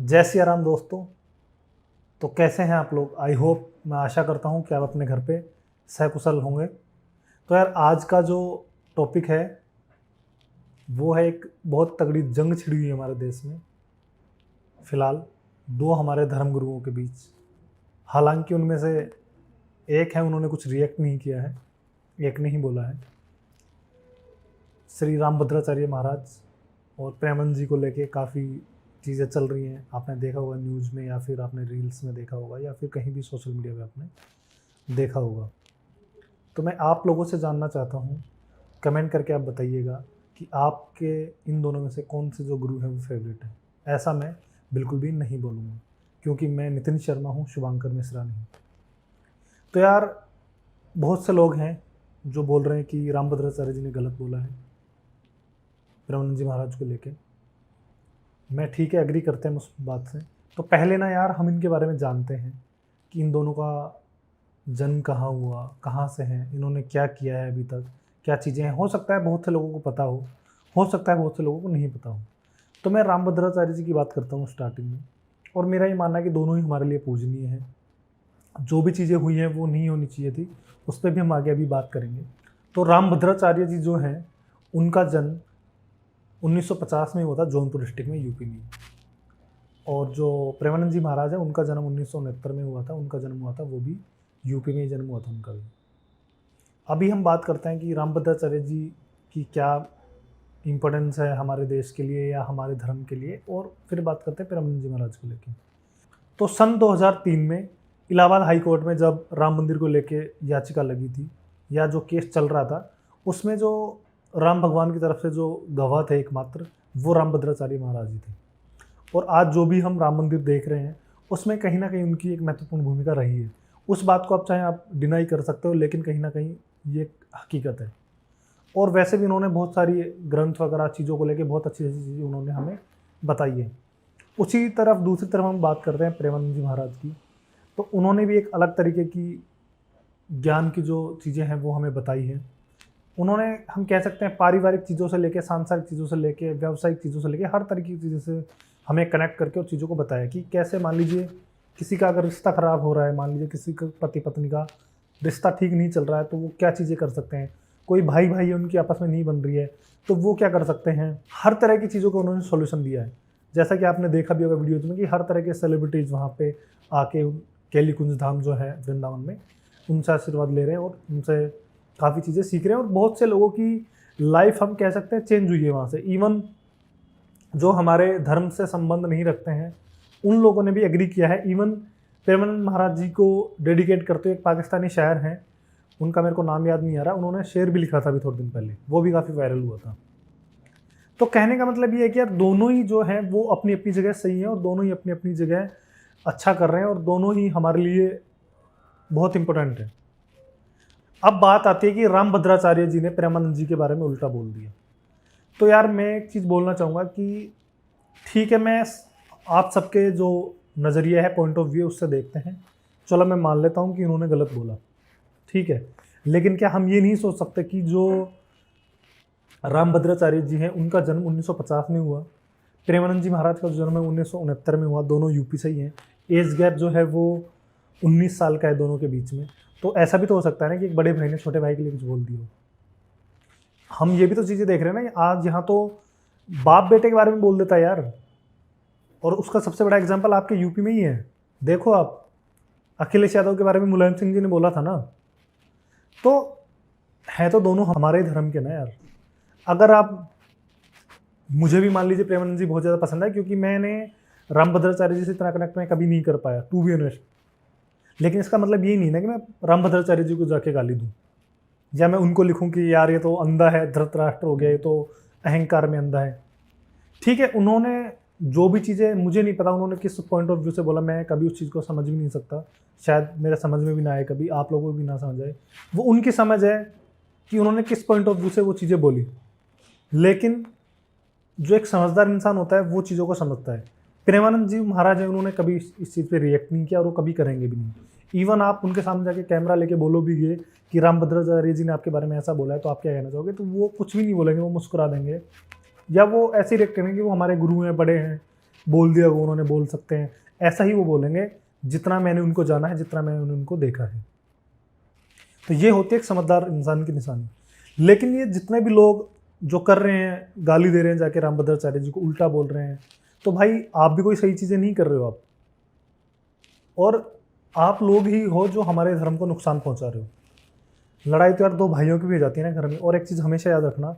जय सिया राम दोस्तों। तो कैसे हैं आप लोग? आई होप, मैं आशा करता हूं कि आप अपने घर पे सकुशल होंगे। तो यार, आज का जो टॉपिक है वो है एक बहुत तगड़ी जंग छिड़ी हुई है हमारे देश में फ़िलहाल दो हमारे धर्म गुरुओं के बीच। हालांकि उनमें से एक है, उन्होंने कुछ रिएक्ट नहीं किया है, एक ने ही बोला है। श्री रामभद्राचार्य महाराज और प्रेमानंद जी को लेके काफ़ी चीज़ें चल रही हैं। आपने देखा होगा न्यूज़ में, या फिर आपने रील्स में देखा होगा, या फिर कहीं भी सोशल मीडिया पे आपने देखा होगा। तो मैं आप लोगों से जानना चाहता हूँ, कमेंट करके आप बताइएगा कि आपके इन दोनों में से कौन से जो गुरु हैं वो फेवरेट है। ऐसा मैं बिल्कुल भी नहीं बोलूँगा, क्योंकि मैं नितिन शर्मा हूँ, शुभांकर मिश्रा नहीं। तो यार, बहुत से लोग हैं जो बोल रहे हैं कि रामभद्राचार्य जी ने गलत बोला है प्रेमानंद जी महाराज को लेके। मैं ठीक है, एग्री करते हैं उस बात से। तो पहले ना यार, हम इनके बारे में जानते हैं कि इन दोनों का जन्म कहाँ हुआ, कहाँ से हैं, इन्होंने क्या किया है अभी तक, क्या चीज़ें हैं। हो सकता है बहुत से लोगों को पता हो सकता है बहुत से लोगों को नहीं पता हो। तो मैं रामभद्राचार्य जी की बात करता हूँ स्टार्टिंग में, और मेरा ये मानना है कि दोनों ही हमारे लिए पूजनीय हैं। जो भी चीज़ें हुई हैं वो नहीं होनी चाहिए थी, उस पर भी हम आगे अभी बात करेंगे। तो रामभद्राचार्य जी जो हैं, उनका जन्म 1950 में हुआ था, जौनपुर डिस्ट्रिक्ट में, यूपी में। और जो प्रेमानंद जी महाराज है, उनका जन्म 1969 में हुआ था। उनका जन्म हुआ था वो भी यूपी में ही जन्म हुआ था उनका भी। अभी हम बात करते हैं कि रामभद्राचार्य जी की क्या इम्पोर्टेंस है हमारे देश के लिए या हमारे धर्म के लिए, और फिर बात करते हैं प्रेमानंद जी महाराज को लेकर। तो सन 2003 में इलाहाबाद हाई कोर्ट में जब राम मंदिर को लेके याचिका लगी थी, या जो केस चल रहा था, उसमें जो राम भगवान की तरफ से जो गवाह थे एकमात्र, वो रामभद्राचार्य महाराज जी थे। और आज जो भी हम राम मंदिर देख रहे हैं, उसमें कहीं ना कहीं उनकी एक महत्वपूर्ण भूमिका रही है। उस बात को आप चाहे आप डिनाई कर सकते हो, लेकिन कहीं ना कहीं ये हकीकत है। और वैसे भी उन्होंने बहुत सारी ग्रंथ वगैरह चीज़ों को लेके बहुत अच्छी अच्छी चीज़ें उन्होंने हमें बताई है। उसी तरफ दूसरी तरफ हम बात करते हैं प्रेमानंद जी महाराज की। तो उन्होंने भी एक अलग तरीके की ज्ञान की जो चीज़ें हैं वो हमें बताई है। उन्होंने, हम कह सकते हैं, पारिवारिक चीज़ों से लेके, सांसारिक चीज़ों से लेके, व्यावसायिक चीज़ों से लेके, हर तरीके की चीज़ों से हमें कनेक्ट करके उस चीज़ों को बताया कि कैसे, मान लीजिए किसी का अगर रिश्ता ख़राब हो रहा है, मान लीजिए किसी का पति पत्नी का रिश्ता ठीक नहीं चल रहा है, तो वो क्या चीज़ें कर सकते हैं। कोई भाई भाई है, उनकी आपस में नहीं बन रही है, तो वो क्या कर सकते हैं। हर तरह की चीज़ों को उन्होंने सॉल्यूशन दिया है। जैसा कि आपने देखा भी होगा वीडियोज़ में कि हर तरह के सेलिब्रिटीज़ वहाँ पे आके केली कुंज धाम जो है वृंदावन में, उनसे आशीर्वाद ले रहे हैं और उनसे काफ़ी चीज़ें सीख रहे हैं। और बहुत से लोगों की लाइफ, हम कह सकते हैं, चेंज हुई है वहाँ से। इवन जो हमारे धर्म से संबंध नहीं रखते हैं, उन लोगों ने भी एग्री किया है। इवन प्रेमानंद महाराज जी को डेडिकेट करते हुए एक पाकिस्तानी शायर हैं, उनका मेरे को नाम याद नहीं आ रहा, उन्होंने शेर भी लिखा था अभी थोड़े दिन पहले, वो भी काफ़ी वायरल हुआ था। तो कहने का मतलब ये है कि यार, दोनों ही जो हैं वो अपनी अपनी जगह सही हैं, और दोनों ही अपनी अपनी जगह अच्छा कर रहे हैं, और दोनों ही हमारे लिए बहुत इंपॉर्टेंट है। अब बात आती है कि रामभद्राचार्य जी ने प्रेमानंद जी के बारे में उल्टा बोल दिया। तो यार, मैं एक चीज़ बोलना चाहूँगा कि ठीक है, मैं आप सबके जो नज़रिया है, पॉइंट ऑफ व्यू, उससे देखते हैं। चलो, मैं मान लेता हूँ कि उन्होंने गलत बोला, ठीक है। लेकिन क्या हम ये नहीं सोच सकते कि जो रामभद्राचार्य जी हैं, उनका जन्म 1950 में हुआ, प्रेमानंद जी महाराज का जन्म 1969 में हुआ, दोनों यूपी से ही हैं। एज गैप जो है वो 19 साल का है दोनों के बीच में। तो ऐसा भी तो हो सकता है ना कि एक बड़े भाई ने छोटे भाई के लिए कुछ बोल दिया। हम ये भी तो चीज़ें देख रहे हैं ना, आज यहाँ तो बाप बेटे के बारे में बोल देता है यार। और उसका सबसे बड़ा एग्जाम्पल आपके यूपी में ही है। देखो आप, अखिलेश यादव के बारे में मुलायम सिंह जी ने बोला था ना। तो है तो दोनों हमारे धर्म के ना यार। अगर आप, मुझे भी मान लीजिए प्रेमानंद जी बहुत ज़्यादा पसंद है, क्योंकि मैंने रामभद्राचार्य जी से इतना कनेक्ट मैं कभी नहीं कर पाया, टू बी ऑनेस्ट। लेकिन इसका मतलब यही नहीं ना कि मैं रामभद्राचार्य जी को जाके गाली दूँ, या मैं उनको लिखूं कि यार ये तो अंधा है, धृतराष्ट्र हो गया, ये तो अहंकार में अंधा है। ठीक है, उन्होंने जो भी चीज़ें, मुझे नहीं पता उन्होंने किस पॉइंट ऑफ व्यू से बोला, मैं कभी उस चीज़ को समझ भी नहीं सकता, शायद मेरे समझ में भी ना आए, कभी आप लोगों को भी ना समझ आए। वो उनकी समझ है कि उन्होंने किस पॉइंट ऑफ व्यू से वो चीज़ें बोली। लेकिन जो एक समझदार इंसान होता है वो चीज़ों को समझता है। प्रेमानंद जी महाराज हैं, उन्होंने कभी इस चीज़ पे रिएक्ट नहीं किया, और वो कभी करेंगे भी नहीं। इवन आप उनके सामने जाके कैमरा लेके बोलो भी ये कि रामभद्राचार्य जी ने आपके बारे में ऐसा बोला है, तो आप क्या कहना चाहोगे, तो वो कुछ भी नहीं बोलेंगे, वो मुस्कुरा देंगे, या वो ऐसे रिएक्ट करेंगे कि वो हमारे गुरु हैं, बड़े हैं, बोल दिया वो उन्होंने बोल सकते हैं, ऐसा ही वो बोलेंगे जितना मैंने उनको जाना है, जितना मैंने उनको देखा है। तो ये होती है एक समझदार इंसान की निशानी। लेकिन ये जितने भी लोग जो कर रहे हैं, गाली दे रहे हैं जाके रामभद्राचार्य जी को, उल्टा बोल रहे हैं, तो भाई आप भी कोई सही चीज़ें नहीं कर रहे हो आप, और आप लोग ही हो जो हमारे धर्म को नुकसान पहुंचा रहे हो। लड़ाई तो यार दो भाइयों की भी हो जाती है ना घर में। और एक चीज़ हमेशा याद रखना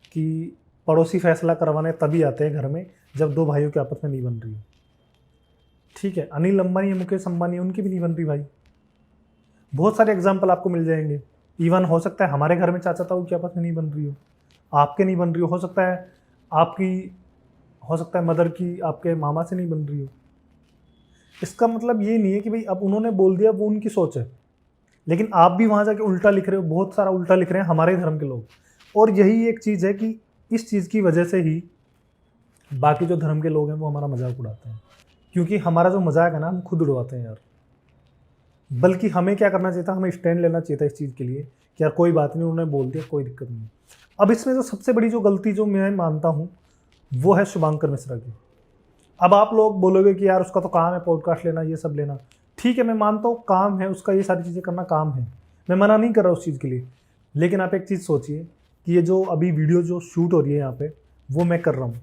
कि पड़ोसी फैसला करवाने तभी आते हैं घर में जब दो भाइयों की आपस में नहीं बन रही है। ठीक है, अनिल अंबानी या मुकेश अंबानी उनकी भी नहीं बन रही भाई, बहुत सारे एग्जाम्पल आपको मिल जाएंगे। इवन हो सकता है हमारे घर में चाचा ताऊ की आपस में नहीं बन रही हो, आपके नहीं बन रही हो सकता है आपकी, हो सकता है मदर की आपके मामा से नहीं बन रही हो। इसका मतलब ये नहीं है कि भाई अब उन्होंने बोल दिया वो उनकी सोच है, लेकिन आप भी वहाँ जाके उल्टा लिख रहे हो, बहुत सारा उल्टा लिख रहे हैं हमारे धर्म के लोग। और यही एक चीज़ है कि इस चीज़ की वजह से ही बाकी जो धर्म के लोग हैं वो हमारा मजाक उड़ाते हैं, क्योंकि हमारा जो मजाक है ना हम खुद उड़वाते हैं यार। बल्कि हमें क्या करना चाहिए था, हमें स्टैंड लेना चाहिए था इस चीज़ के लिए कि यार कोई बात नहीं, उन्होंने बोल दिया, कोई दिक्कत नहीं। अब इसमें जो सबसे बड़ी जो गलती जो मैं मानता हूँ वो है शुभांकर मिश्रा की। अब आप लोग बोलोगे कि यार उसका तो काम है पॉडकास्ट लेना, ये सब लेना, ठीक है मैं मानता हूँ काम है उसका, ये सारी चीज़ें करना काम है, मैं मना नहीं कर रहा उस चीज़ के लिए। लेकिन आप एक चीज़ सोचिए कि ये जो अभी वीडियो जो शूट हो रही है यहाँ पे वो मैं कर रहा हूँ,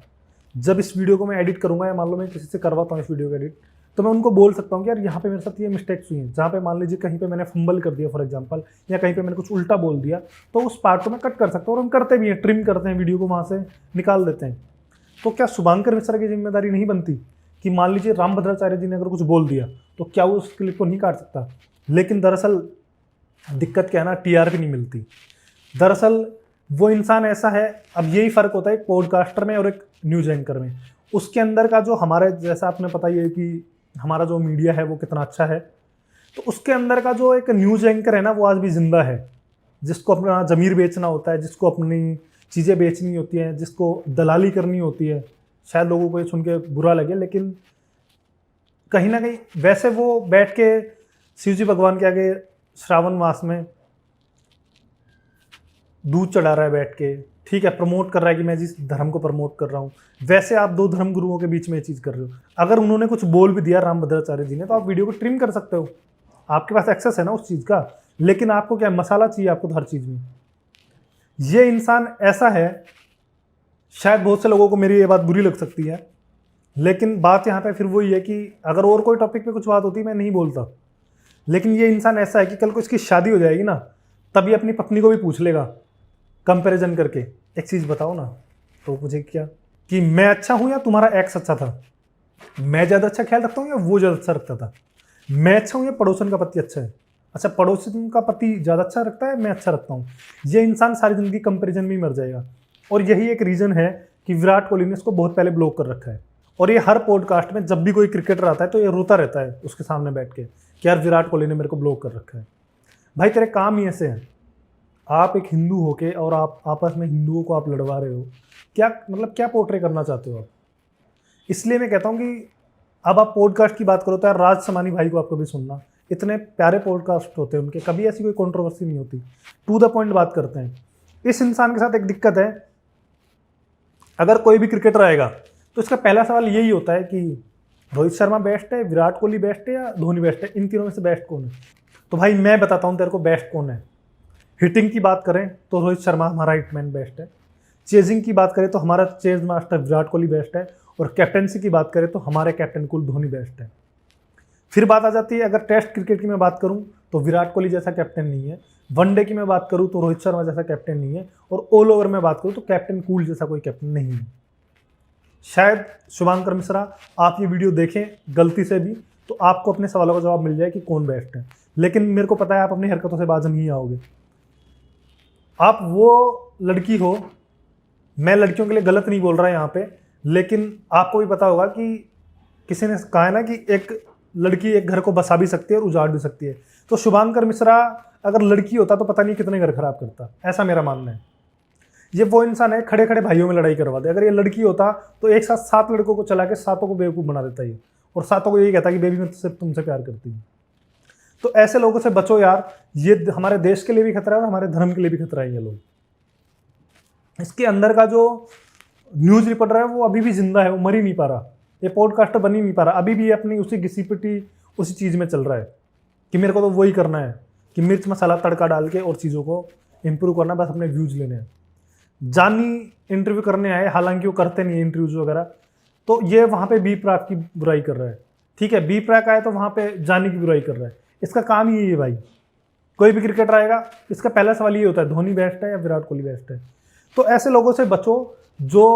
जब इस वीडियो को मैं एडिट करूँगा या मान लो मैं किसी से करवाता हूँ इस वीडियो को एडिट, तो मैं उनको बोल सकता हूँ कि यार यहाँ पे मेरे साथ ये मिस्टेक्स हुई हैं, जहाँ पे मान लीजिए कहीं पे मैंने फंबल कर दिया फॉर एग्जांपल, या कहीं पे मैंने कुछ उल्टा बोल दिया, तो उस पार्ट को मैं कट कर सकता हूँ। और हम करते भी हैं, ट्रिम करते हैं वीडियो को, वहाँ से निकाल देते हैं। तो क्या शुभांकर मिश्रा की जिम्मेदारी नहीं बनती कि मान लीजिए रामभद्राचार्य जी ने अगर कुछ बोल दिया तो क्या वो उस क्लिप को नहीं काट सकता? लेकिन दरअसल दिक्कत क्या है ना, टीआरपी नहीं मिलती। दरअसल वो इंसान ऐसा है, अब यही फ़र्क होता है एक पॉडकास्टर में और एक न्यूज़ एंकर में। उसके अंदर का जो हमारे, जैसा आपने पता ही है कि हमारा जो मीडिया है वो कितना अच्छा है, तो उसके अंदर का जो एक न्यूज़ एंकर है ना वो आज भी जिंदा है, जिसको अपना ज़मीर बेचना होता है, जिसको अपनी चीज़ें बेचनी होती हैं, जिसको दलाली करनी होती है। शायद लोगों को ये सुन के बुरा लगे, लेकिन कहीं ना कहीं वैसे वो बैठ के शिव जी भगवान के आगे श्रावण मास में दूध चढ़ा रहा है बैठ के, ठीक है, प्रमोट कर रहा है कि मैं जिस धर्म को प्रमोट कर रहा हूँ। वैसे आप दो धर्म गुरुओं के बीच में ये चीज़ कर रहे हो। अगर उन्होंने कुछ बोल भी दिया रामभद्राचार्य जी ने, तो आप वीडियो को ट्रिम कर सकते हो, आपके पास एक्सेस है ना उस चीज़ का। लेकिन आपको क्या मसाला चाहिए, आपको तो हर चीज़ में। ये इंसान ऐसा है, शायद बहुत से लोगों को मेरी ये बात बुरी लग सकती है, लेकिन बात यहाँ पे फिर वही है कि अगर और कोई टॉपिक पे कुछ बात होती मैं नहीं बोलता। लेकिन ये इंसान ऐसा है कि कल को इसकी शादी हो जाएगी ना, तभी अपनी पत्नी को भी पूछ लेगा कंपैरिजन करके, एक चीज़ बताओ ना, तो पूछे क्या कि मैं अच्छा हूँ या तुम्हारा एक्स अच्छा था, मैं ज़्यादा अच्छा ख्याल रखता हूँ या वो ज़्यादा अच्छा रखता था, मैं अच्छा हूँ या पड़ोसन का पति अच्छा है, अच्छा पड़ोसन का पति ज़्यादा अच्छा रखता है, मैं अच्छा रखता हूँ। ये इंसान सारी ज़िंदगी कंपैरिजन में ही मर जाएगा। और यही एक रीज़न है कि विराट कोहली ने इसको बहुत पहले ब्लॉक कर रखा है। और ये हर पॉडकास्ट में जब भी कोई क्रिकेटर आता है तो ये रोता रहता है उसके सामने बैठ के कि यार विराट कोहली ने मेरे को ब्लॉक कर रखा है। भाई तेरे काम ही ऐसे हैं, आप एक हिंदू होके और आप आपस में हिंदुओं को आप लड़वा रहे हो, क्या मतलब क्या पोर्ट्रे करना चाहते हो आप? इसलिए मैं कहता हूँ कि अब आप पॉडकास्ट की बात करो तो यार राज समानी भाई को आप कभी सुनना, इतने प्यारे पॉडकास्ट होते हैं उनके, कभी ऐसी कोई कंट्रोवर्सी नहीं होती, टू द पॉइंट बात करते हैं। इस इंसान के साथ एक दिक्कत है, अगर कोई भी क्रिकेटर आएगा तो इसका पहला सवाल यही होता है कि रोहित शर्मा बेस्ट है, विराट कोहली बेस्ट है या धोनी बेस्ट है, इन तीनों में से बेस्ट कौन है? तो भाई मैं बताता हूँ तेरे को बेस्ट कौन है। हिटिंग की बात करें तो रोहित शर्मा हमारा हिटमैन बेस्ट है, चेजिंग की बात करें तो हमारा chase master Virat Kohli best है, और कैप्टनसी की बात करें तो हमारे कैप्टन कुल धोनी बेस्ट है। फिर बात आ जाती है, अगर टेस्ट क्रिकेट की मैं बात करूं तो विराट कोहली जैसा कैप्टन नहीं है, वनडे की मैं बात करूं तो रोहित शर्मा जैसा कैप्टन नहीं है, और ऑल ओवर में बात करूं तो कैप्टन कूल जैसा कोई कैप्टन नहीं है। शायद शुभांकर मिश्रा आप ये वीडियो देखें गलती से भी तो आपको अपने सवालों का जवाब मिल जाए कि कौन बेस्ट है, लेकिन मेरे को पता है आप अपनी हरकतों से बाज नहीं आओगे। आप वो लड़की हो, मैं लड़कियों के लिए गलत नहीं बोल रहा यहाँ पे, लेकिन आपको भी पता होगा कि किसी ने कहा है ना कि एक लड़की एक घर को बसा भी सकती है और उजाड़ भी सकती है। तो शुभांकर मिश्रा अगर लड़की होता तो पता नहीं कितने घर खराब करता, ऐसा मेरा मानना है। ये वो इंसान है खड़े खड़े भाइयों में लड़ाई करवा दे। अगर ये लड़की होता तो एक साथ 7 लड़कों को चला के 7 को बेवकूफ़ बना देता है, और 7 को यही कहता कि बेबी मैं सिर्फ तुमसे प्यार करती हूँ। तो ऐसे लोगों से बचो यार, ये हमारे देश के लिए भी खतरा है और हमारे धर्म के लिए भी खतरा है। ये लोग, इसके अंदर का जो न्यूज़ रिपोर्टर है वो अभी भी जिंदा है, वो मर ही नहीं पा रहा। ये पॉडकास्टर बन ही नहीं पा रहा, अभी भी ये अपनी उसी घिसी-पिटी उसी चीज़ में चल रहा है कि मेरे को तो वही करना है कि मिर्च मसाला तड़का डाल के और चीज़ों को इम्प्रूव करना, बस अपने व्यूज़ लेने हैं। जानी इंटरव्यू करने आए, हालांकि वो करते नहीं है इंटरव्यूज़ वगैरह, तो ये वहाँ पे बी प्राक की बुराई कर रहा है। ठीक है, बी प्राक आए तो वहाँ पे जानी की बुराई कर रहा है। इसका काम ही है भाई, कोई भी क्रिकेटर आएगा इसका पहला सवाल ये होता है धोनी बेस्ट है या विराट कोहली बेस्ट है। तो ऐसे लोगों से बचो जो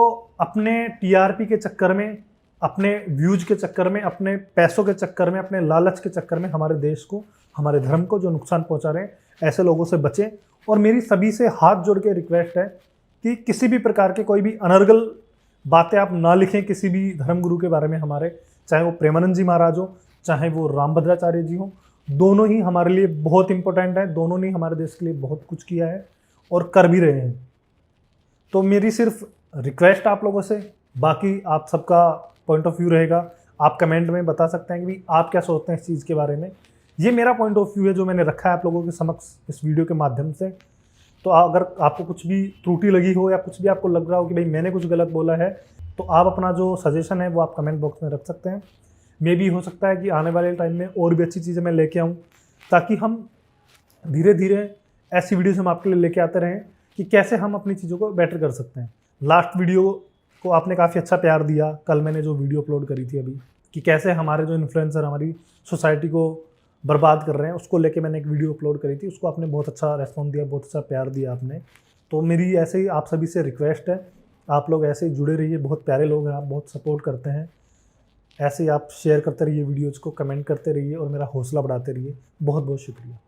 अपने टीआरपी के चक्कर में, अपने व्यूज के चक्कर में, अपने पैसों के चक्कर में, अपने लालच के चक्कर में हमारे देश को, हमारे धर्म को जो नुकसान पहुंचा रहे हैं, ऐसे लोगों से बचें। और मेरी सभी से हाथ जोड़ के रिक्वेस्ट है कि किसी भी प्रकार के कोई भी अनर्गल बातें आप ना लिखें किसी भी धर्मगुरु के बारे में हमारे, चाहे वो प्रेमानंद जी महाराज हो, चाहे वो रामभद्राचार्य जी हो, दोनों ही हमारे लिए बहुत इंपॉर्टेंट है, दोनों ने हमारे देश के लिए बहुत कुछ किया है और कर भी रहे हैं। तो मेरी सिर्फ रिक्वेस्ट आप लोगों से, बाकी आप सबका पॉइंट ऑफ व्यू रहेगा। आप कमेंट में बता सकते हैं कि भाई आप क्या सोचते हैं इस चीज़ के बारे में। ये मेरा पॉइंट ऑफ व्यू है जो मैंने रखा है आप लोगों के समक्ष इस वीडियो के माध्यम से। तो अगर आपको कुछ भी त्रुटि लगी हो या कुछ भी आपको लग रहा हो कि भाई मैंने कुछ गलत बोला है, तो आप अपना जो सजेशन है वो आप कमेंट बॉक्स में रख सकते हैं। मे भी हो सकता है कि आने वाले टाइम में और भी अच्छी चीज़ें मैं लेके आऊँ, ताकि हम धीरे धीरे ऐसी वीडियोस हम आपके लिए लेके आते रहें कि कैसे हम अपनी चीज़ों को बेटर कर सकते हैं। लास्ट वीडियो को आपने काफ़ी अच्छा प्यार दिया, कल मैंने जो वीडियो अपलोड करी थी अभी, कि कैसे हमारे जो इन्फ्लुएंसर हमारी सोसाइटी को बर्बाद कर रहे हैं, उसको लेके मैंने एक वीडियो अपलोड करी थी। उसको आपने बहुत अच्छा रेस्पॉन्स दिया, बहुत अच्छा प्यार दिया आपने। तो मेरी ऐसे ही आप सभी से रिक्वेस्ट है, आप लोग ऐसे ही जुड़े रहिए, बहुत प्यारे लोग हैं आप, बहुत सपोर्ट करते हैं। ऐसे ही आप शेयर करते रहिए वीडियोज़ को, कमेंट करते रहिए और मेरा हौसला बढ़ाते रहिए। बहुत बहुत शुक्रिया।